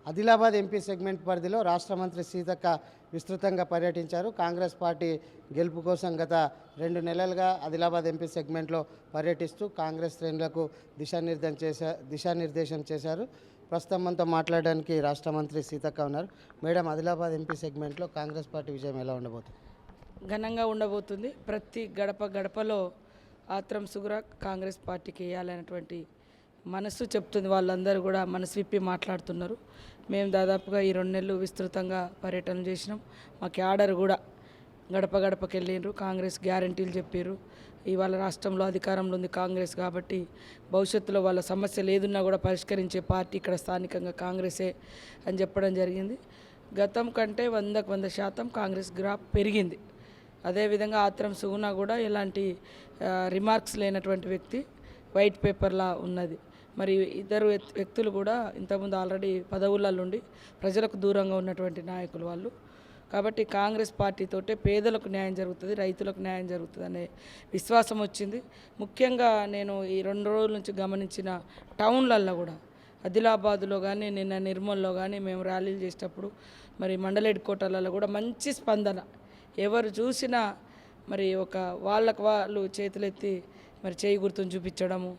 Adilabad MP segment పరిధిలో రాష్ట్ర మంత్రి సీతక్క విస్తృతంగా పర్యటించారు. కాంగ్రెస్ పార్టీ గెలుపు కోసం గత 2 నెలలుగా ఆదిలాబాద్ ఎంపీ సెగ్మెంట్లో పర్యటిస్తూ కాంగ్రెస్ శ్రేణులకు దిశానిర్దేశం చేశారు. ప్రస్తుతం మనతో మాట్లాడడానికి రాష్ట్ర మంత్రి సీతక్క ఉన్నారు. మేడం, ఆదిలాబాద్ ఎంపీ సెగ్మెంట్లో కాంగ్రెస్ పార్టీ విజయం ఎలా ఉండబోతుంది? ఘనంగా ఉండబోతుంది. ప్రతి గడపలో ఆత్రం సుగుర కాంగ్రెస్ పార్టీకి వేయాలనేటువంటి మనసు చెప్తుంది. వాళ్ళందరూ కూడా మనసు విప్పి మాట్లాడుతున్నారు. మేము దాదాపుగా ఈ 2 నెలలు విస్తృతంగా పర్యటన చేసినాం. మా క్యాడర్ కూడా గడపకి వెళ్ళిండ్రు. కాంగ్రెస్ గ్యారంటీలు చెప్పారు. ఇవాళ రాష్ట్రంలో అధికారంలో ఉంది కాంగ్రెస్ కాబట్టి భవిష్యత్తులో వాళ్ళ సమస్యలు ఏదున్నా కూడా పరిష్కరించే పార్టీ ఇక్కడ స్థానికంగా కాంగ్రెసే అని చెప్పడం జరిగింది. గతం కంటే 100% కాంగ్రెస్ గ్రాఫ్ పెరిగింది. అదేవిధంగా ఆత్రం సుగుణ కూడా ఎలాంటి రిమార్క్స్ లేనటువంటి వ్యక్తి, వైట్ పేపర్లా ఉన్నది. మరి ఇద్దరు వ్యక్తులు కూడా ఇంతకుముందు ఆల్రెడీ పదవులలో ఉండి ప్రజలకు దూరంగా ఉన్నటువంటి నాయకులు వాళ్ళు. కాబట్టి కాంగ్రెస్ పార్టీతోటే పేదలకు న్యాయం జరుగుతుంది, రైతులకు న్యాయం జరుగుతుంది అనే విశ్వాసం వచ్చింది. ముఖ్యంగా నేను ఈ 2 రోజుల నుంచి గమనించిన టౌన్లల్లో కూడా ఆదిలాబాద్లో కానీ నిన్న నిర్మల్లో కానీ మేము ర్యాలీలు చేసేటప్పుడు మరి మండల హెడ్ క్వార్టర్లలో కూడా మంచి స్పందన. ఎవరు చూసినా మరి వాళ్ళు చేతులెత్తి మరి చేయి గుర్తును చూపించడము,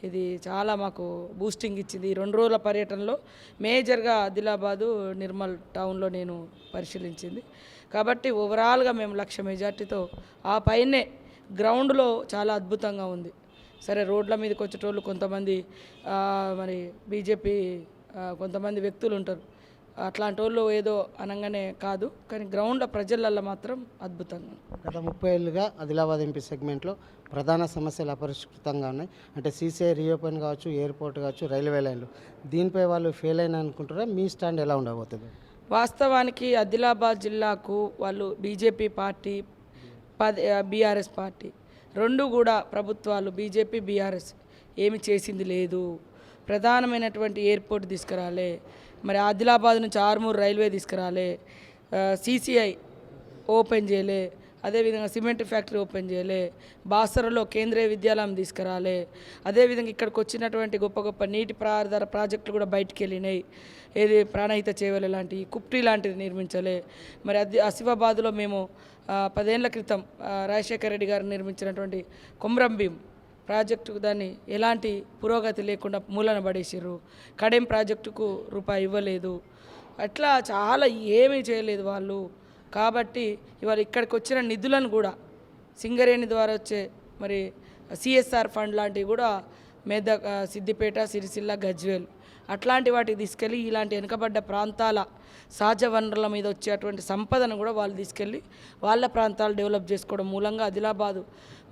ఇది చాలా మాకు బూస్టింగ్ ఇచ్చింది. ఈ 2 రోజుల పర్యటనలో మేజర్గా ఆదిలాబాదు నిర్మల్ టౌన్లో నేను పరిశీలించింది. కాబట్టి ఓవరాల్గా మేము 1,00,000 మెజార్టీతో ఆ పైనే గ్రౌండ్లో చాలా అద్భుతంగా ఉంది. సరే, రోడ్ల మీదకి వచ్చేటోళ్ళు కొంతమంది మరి బీజేపీ కొంతమంది వ్యక్తులు ఉంటారు. అట్లాంటి వాళ్ళు ఏదో అనగానే కాదు, కానీ గ్రౌండ్లో ప్రజలల్లో మాత్రం అద్భుతంగా. గత 30 ఏళ్ళుగా ఆదిలాబాద్ ఎంపీ సెగ్మెంట్లో ప్రధాన సమస్యలు అపరిష్కృతంగా ఉన్నాయి. అంటే సీసీఐ రీఓపెన్ కావచ్చు, ఎయిర్పోర్ట్ కావచ్చు, రైల్వే లైన్లు. దీనిపై వాళ్ళు ఫెయిల్ అయిన అనుకుంటారా? మీ స్టాండ్ ఎలా ఉండబోతుంది? వాస్తవానికి ఆదిలాబాద్ జిల్లాకు వాళ్ళు బీజేపీ పార్టీ, బీఆర్ఎస్ పార్టీ 2 కూడా ప్రభుత్వాలు, బీజేపీ బీఆర్ఎస్ ఏమి చేసింది లేదు. ప్రధానమైనటువంటి ఎయిర్పోర్ట్ తీసుకురాలే, మరి ఆదిలాబాద్ నుంచి ఆర్మూర్ రైల్వే తీసుకురాలే, సీసీఐ ఓపెన్ చేయలే, అదేవిధంగా సిమెంట్ ఫ్యాక్టరీ ఓపెన్ చేయలే, బాసరలో కేంద్రీయ విద్యాలయం తీసుకురాలే, అదేవిధంగా ఇక్కడికి వచ్చినటువంటి గొప్ప నీటి ప్రాధార ప్రాజెక్టులు కూడా బయటికి వెళ్ళినాయి. ఏది ప్రాణహిత చేవలు లాంటివి, కుప్టీ లాంటిది నిర్మించలే. మరి ఆసిఫాబాద్లో మేము 10 ఏళ్ల క్రితం రాజశేఖర రెడ్డి గారు నిర్మించినటువంటి కొమ్రం భీం ప్రాజెక్టుకు దాన్ని ఎలాంటి పురోగతి లేకుండా మూలన పడేసారు. కడెం ప్రాజెక్టుకు రూపాయి ఇవ్వలేదు. అట్లా చాలా ఏమీ చేయలేదు వాళ్ళు. కాబట్టి ఇవాళ ఇక్కడికి వచ్చిన నిధులను కూడా సింగరేణి ద్వారా వచ్చే మరి సిఎస్ఆర్ ఫండ్ లాంటివి కూడా మెదక్, సిద్దిపేట, సిరిసిల్ల, గజ్వేల్ అట్లాంటి వాటికి తీసుకెళ్ళి ఇలాంటి వెనుకబడ్డ ప్రాంతాల సహజ వనరుల మీద వచ్చేటువంటి సంపదను కూడా వాళ్ళు తీసుకెళ్ళి వాళ్ళ ప్రాంతాలు డెవలప్ చేసుకోవడం మూలంగా ఆదిలాబాదు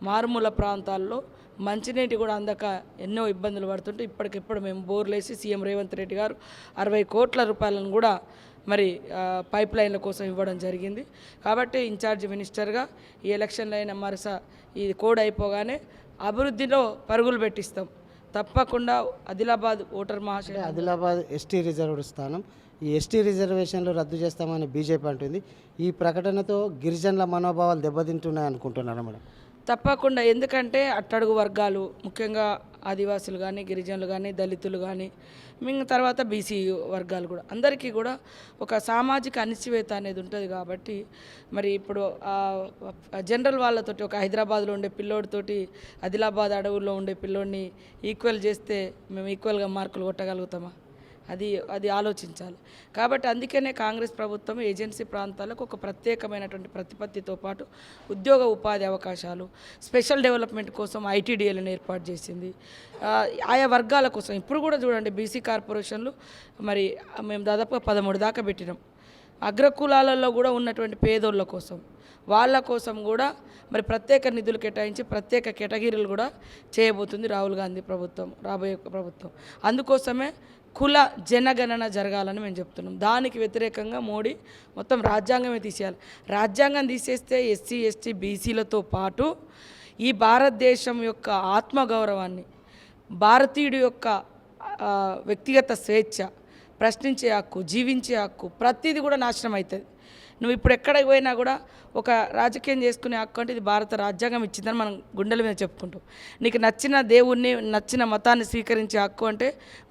మారుమూల ప్రాంతాల్లో మంచినీటి కూడా అందక ఎన్నో ఇబ్బందులు పడుతుంటే ఇప్పటికిప్పుడు మేము బోర్లేసి సీఎం రేవంత్ రెడ్డి గారు 60 కోట్ల రూపాయలను కూడా మరి పైప్ లైన్ల కోసం ఇవ్వడం జరిగింది. కాబట్టి ఇన్ఛార్జ్ మినిస్టర్గా ఈ ఎలక్షన్లో అయిన ఇది కోడ్ అయిపోగానే అభివృద్ధిలో పరుగులు పెట్టిస్తాం. తప్పకుండా ఆదిలాబాద్ ఓటర్ మహాశయ. ఆదిలాబాద్ ఎస్టీ రిజర్వ్డ్ స్థానం, ఈ ఎస్టీ రిజర్వేషన్లు రద్దు చేస్తామని బీజేపీ అంటుంది. ఈ ప్రకటనతో గిరిజనుల మనోభావాలు దెబ్బతింటున్నాయి అనుకుంటున్నారా మేడం? తప్పకుండా. ఎందుకంటే అట్టడుగు వర్గాలు, ముఖ్యంగా ఆదివాసులు కానీ, గిరిజనులు కానీ, దళితులు కానీ, తర్వాత బీసీ వర్గాలు కూడా అందరికీ కూడా ఒక సామాజిక అనిశ్చివేత అనేది ఉంటుంది. కాబట్టి మరి ఇప్పుడు జనరల్ వాళ్ళతోటి ఒక హైదరాబాద్లో ఉండే పిల్లోడితోటి ఆదిలాబాద్ అడవుల్లో ఉండే పిల్లోడిని ఈక్వల్ చేస్తే మేము ఈక్వల్గా మార్కులు కొట్టగలుగుతామా? అది ఆలోచించాలి. కాబట్టి అందుకనే కాంగ్రెస్ ప్రభుత్వం ఏజెన్సీ ప్రాంతాలకు ఒక ప్రత్యేకమైనటువంటి ప్రతిపత్తితో పాటు ఉద్యోగ ఉపాధి అవకాశాలు, స్పెషల్ డెవలప్మెంట్ కోసం ఐటీడీఏలను ఏర్పాటు చేసింది. ఆయా వర్గాల కోసం ఇప్పుడు కూడా చూడండి, బీసీ కార్పొరేషన్లు మరి మేము దాదాపుగా 13 దాకా పెట్టినాం. అగ్రకులాలలో కూడా ఉన్నటువంటి పేదోళ్ళ కోసం, వాళ్ళ కోసం కూడా మరి ప్రత్యేక నిధులు కేటాయించి ప్రత్యేక కేటగిరీలు కూడా చేయబోతుంది రాహుల్ గాంధీ ప్రభుత్వం, రాబోయే ప్రభుత్వం. అందుకోసమే కుల జనగణన జరగాలని మేము చెప్తున్నాం. దానికి వ్యతిరేకంగా మోడీ మొత్తం రాజ్యాంగమే తీసేయాలి. రాజ్యాంగం తీసేస్తే ఎస్సీ, ఎస్టీ, బీసీలతో పాటు ఈ భారతదేశం యొక్క ఆత్మగౌరవాన్ని, భారతీయుడి యొక్క వ్యక్తిగత స్వేచ్ఛ, ప్రశ్నించే హక్కు, జీవించే హక్కు, ప్రతిదీ కూడా నాశనం అవుతుంది. నువ్వు ఇప్పుడు ఎక్కడికి పోయినా కూడా ఒక రాజకీయం చేసుకునే హక్కు అంటే ఇది భారత రాజ్యాంగం ఇచ్చిందని మనం గుండెల మీద చెప్పుకుంటాం. నీకు నచ్చిన దేవుణ్ణి నచ్చిన మతాన్ని స్వీకరించే హక్కు అంటే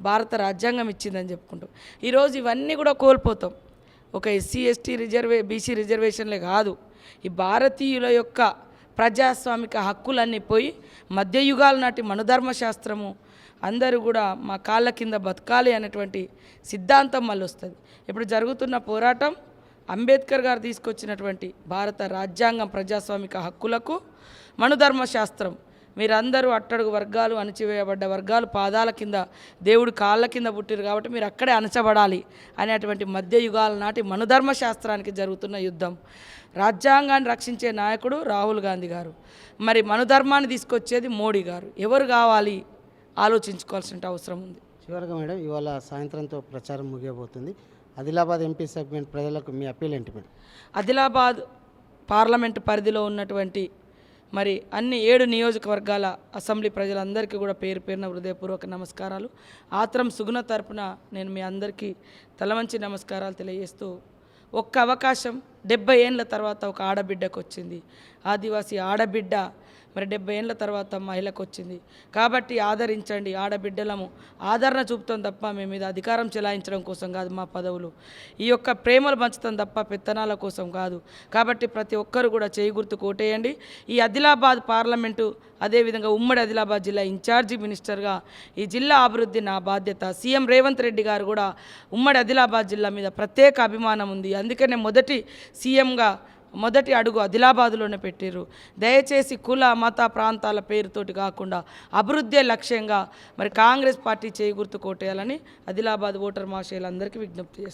భారత రాజ్యాంగం ఇచ్చిందని చెప్పుకుంటాం. ఈరోజు ఇవన్నీ కూడా కోల్పోతాం. ఒక ఎస్సీ ఎస్టీ బీసీ రిజర్వేషన్లే కాదు, ఈ భారతీయుల యొక్క ప్రజాస్వామిక హక్కులన్నీ పోయి మధ్యయుగాల నాటి మనుధర్మ శాస్త్రము అందరూ కూడా మా కాళ్ళ కింద బతకాలి అనేటువంటి సిద్ధాంతం మళ్ళీ వస్తుంది. ఇప్పుడు జరుగుతున్న పోరాటం అంబేద్కర్ గారు తీసుకొచ్చినటువంటి భారత రాజ్యాంగం ప్రజాస్వామిక హక్కులకు మనుధర్మ శాస్త్రం మీరందరూ అట్టడుగు వర్గాలు అణచివేయబడ్డ వర్గాలు పాదాల కింద దేవుడు కాళ్ళ కింద పుట్టిరు కాబట్టి మీరు అక్కడే అణచబడాలి అనేటువంటి మధ్యయుగాల నాటి మనుధర్మ శాస్త్రానికి జరుగుతున్న యుద్ధం. రాజ్యాంగాన్ని రక్షించే నాయకుడు రాహుల్ గాంధీ గారు, మరి మనుధర్మాన్ని తీసుకొచ్చేది మోడీ గారు. ఎవరు కావాలి ఆలోచించుకోవాల్సిన అవసరం ఉంది. చివరిగా మేడం, ఇవాళ సాయంత్రంతో ప్రచారం ముగియబోతుంది. ఆదిలాబాద్ ఎంపీ సెగ్మెంట్ ప్రజలకు మీ అప్పీల్ ఏంటి మేడం? ఆదిలాబాద్ పార్లమెంటు పరిధిలో ఉన్నటువంటి మరి అన్ని 7 నియోజకవర్గాల అసెంబ్లీ ప్రజలందరికీ కూడా పేరు పేరున హృదయపూర్వక నమస్కారాలు. ఆత్రం సుగుణ తరపున నేను మీ అందరికీ తలవంచి నమస్కారాలు తెలియజేస్తూ, ఒక్క అవకాశం 70 ఏళ్ళ తర్వాత ఒక ఆడబిడ్డకు వచ్చింది. ఆదివాసీ ఆడబిడ్డ మరి 70 ఏళ్ళ తర్వాత మహిళకు వచ్చింది కాబట్టి ఆదరించండి. ఆడబిడ్డలము ఆదరణ చూపుతాం తప్ప మేము మీద అధికారం చెలాయించడం కోసం కాదు, మా పదవులు ఈ యొక్క ప్రేమలు పంచుతాం తప్ప పెత్తనాల కోసం కాదు. కాబట్టి ప్రతి ఒక్కరు కూడా చేయి గుర్తు కోటేయండి. ఈ ఆదిలాబాద్ పార్లమెంటు అదేవిధంగా ఉమ్మడి ఆదిలాబాద్ జిల్లా ఇన్ఛార్జి మినిస్టర్గా ఈ జిల్లా అభివృద్ధి నా బాధ్యత. సీఎం రేవంత్ రెడ్డి గారు కూడా ఉమ్మడి ఆదిలాబాద్ జిల్లా మీద ప్రత్యేక అభిమానం ఉంది. అందుకనే మొదటి సీఎంగా మొదటి అడుగు ఆదిలాబాదులోనే పెట్టారు. దయచేసి కుల మత ప్రాంతాల పేరుతోటి కాకుండా అభివృద్ధి లక్ష్యంగా మరి కాంగ్రెస్ పార్టీ చేయి గుర్తు కోటేయాలని ఆదిలాబాద్ ఓటర్ మహాశయులందరికీ విజ్ఞప్తి చేస్తారు.